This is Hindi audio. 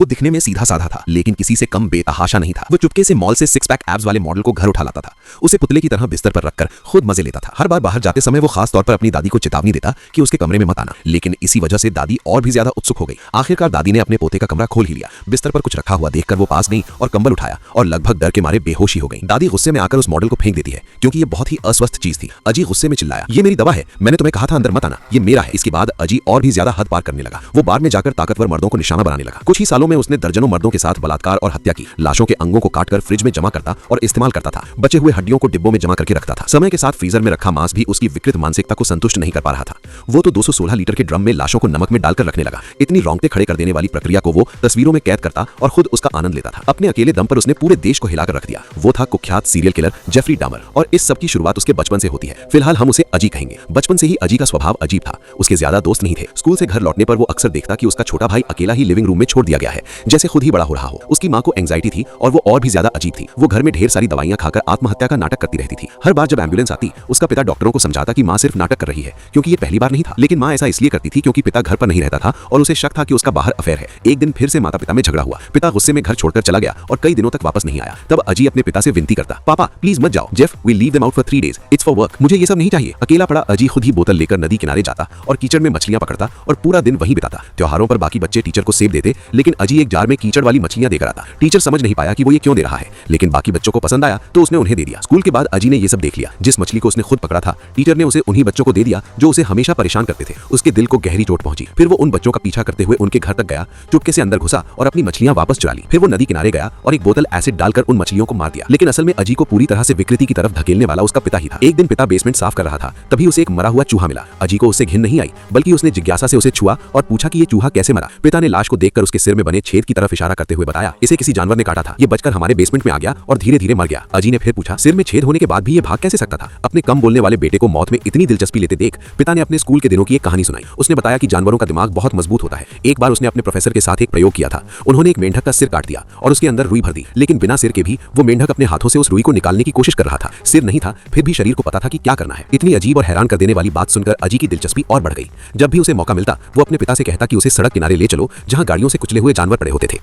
वो दिखने में सीधा साधा था, लेकिन किसी से कम बेतहाशा नहीं था। वो चुपके से मॉल से 6 पैक एब्स वाले मॉडल को घर उठा लाता था, उसे पुतले की तरह बिस्तर पर रखकर खुद मजे लेता था। हर बार बाहर जाते समय वो खास तौर पर अपनी दादी को चेतावनी देता कि उसके कमरे में मत आना, लेकिन इसी वजह से दादी और भी ज्यादा उत्सुक हो गई। आखिरकार दादी ने अपने पोते का कमरा खोल ही लिया। बिस्तर पर कुछ रखा हुआ देखकर वो पास गई और कंबल उठाया और लगभग डर के मारे बेहोश ही हो गई। दादी गुस्से में आकर उस मॉडल को फेंक देती है, क्योंकि ये बहुत ही अस्वस्थ चीज थी। अजी गुस्से में चिल्लाया, ये मेरी दवा है, मैंने तुम्हें कहा था अंदर मत आना, ये मेरा है। इसके बाद अजी और भी ज्यादा हद पार करने लगा। वो बार में जाकर ताकतवर मर्दों को निशाना बनाने लगा। कुछ ही सालों में उसने दर्जनों मर्दों के साथ बलात्कार और हत्या की। लाशों के अंगों को काटकर फ्रिज में जमा करता और इस्तेमाल करता था। बचे हुए हड्डियों को डिब्बों में जमा करके रखता था। समय के साथ फ्रीजर में रखा मांस भी उसकी विकृत मानसिकता को संतुष्ट नहीं कर पा रहा था। वो तो 216 लीटर के ड्रम में लाशों को नमक में डालकर रखने लगा। इतनी रोंगटे खड़े कर देने वाली प्रक्रिया को वो तस्वीरों में कैद करता और खुद उसका आनंद लेता था। अपने अकेले दम पर उसने पूरे देश को हिलाकर रख दिया। वो था कुख्यात सीरियल किलर जेफरी डामर, और इस सब की शुरुआत उसके बचपन से होती है। फिलहाल हम उसे अजी कहेंगे। बचपन से ही अजी का स्वभाव अजीब था। उसके ज्यादा दोस्त नहीं थे। स्कूल से घर लौटने पर वो अक्सर देखता कि उसका छोटा भाई अकेला ही लिविंग रूम में छोड़ दिया गया है, जैसे खुद ही बड़ा हो रहा हो। उसकी माँ को एंजाइटी थी और वो और भी ज्यादा अजीब थी। वो घर में ढेर सारी दवाइयां खाकर आत्महत्या का नाटक करती रहती थी। हर बार जब एम्बुलेंस आती, उसका पिता डॉक्टरों को समझाता कि माँ सिर्फ नाटक कर रही है, क्योंकि ये पहली बार नहीं था। लेकिन माँ ऐसा इसलिए करती थी क्योंकि पिता घर पर नहीं रहता था और उसे शक था कि उसका बाहर अफेयर है। एक दिन फिर से माता पिता में झगड़ा हुआ। पिता गुस्से में घर छोड़कर चला गया और कई दिनों तक वापस नहीं आया। तब अजी अपने पिता से विनती करता, पापा प्लीज मत जाओ, Jeff we leave them out for 3 days, it's for work, मुझे ये सब नहीं चाहिए। अकेला पड़ा अजी खुद ही बोतल लेकर नदी किनारे जाता और कीचड़ में मछलियां पकड़ता और पूरा दिन वहीं बिताता। त्योहारों पर बाकी बच्चे टीचर को सेब देते, लेकिन अजी एक जार में कीचड़ वाली मछलियां देकर आता। टीचर समझ नहीं पाया कि वो ये क्यों दे रहा है, लेकिन बाकी बच्चों को पसंद आया तो उसने उन्हें दे दिया। स्कूल के बाद अजी ने ये सब देख लिया। जिस मछली को उसने खुद पकड़ा था, टीचर ने उसे उन्हीं बच्चों को दे दिया जो उसे हमेशा परेशान करते थे। उसके दिल को गहरी चोट पहुंची। फिर वो उन बच्चों का पीछा करते हुए उनके घर तक गया, चुपके से अंदर घुसा और अपनी मछलियां वापस चुरा ली। फिर वो नदी किनारे गया और एक बोतल एसिड डालकर उन मछलियों को मार दिया। लेकिन असल में अजी को पूरी तरह से विकृति की तरफ धकेलने वाला उसका पिता ही था। एक दिन पिता बेसमेंट साफ कर रहा था, तभी उसे एक मरा हुआ चूहा मिला। अजी को उससे घिन नहीं आई, बल्कि उसने जिज्ञासा से उसे छुआ और पूछा कि ये चूहा कैसे मरा। पिता ने लाश को देखकर उसके सिर में बने छेद की तरफ इशारा करते हुए बताया, इसे किसी जानवर ने काटा था, ये बचकर हमारे बेसमेंट में आ गया और धीरे धीरे मर गया। अजी ने फिर पूछा, सिर में छेद होने के बाद भी ये भाग कैसे सकता था? अपने कम बोलने वाले बेटे को मौत में इतनी दिलचस्पी लेते देख पिता ने अपने स्कूल के दिनों की एक कहानी सुनाई। उसने बताया कि जानवरों का दिमाग बहुत मजबूत होता है। एक बार उसने अपने प्रोफेसर के साथ एक प्रयोग किया था। उन्होंने एक मेंढक का सिर काट दिया और उसके अंदर रुई भर दी, लेकिन बिना सिर के भी वो मेंढक अपने हाथों से उस रुई को निकालने की कोशिश कर रहा था। सिर नहीं था, फिर भी शरीर को पता था कि क्या करना है। इतनी अजीब और हैरान कर देने वाली बात सुनकर अजी की दिलचस्पी और बढ़ गई। जब भी उसे मौका मिलता, वो अपने पिता से कहता कि उसे सड़क किनारे ले चलो, जहां गाड़ियों से कुचले हुए जानवर पड़े होते थे।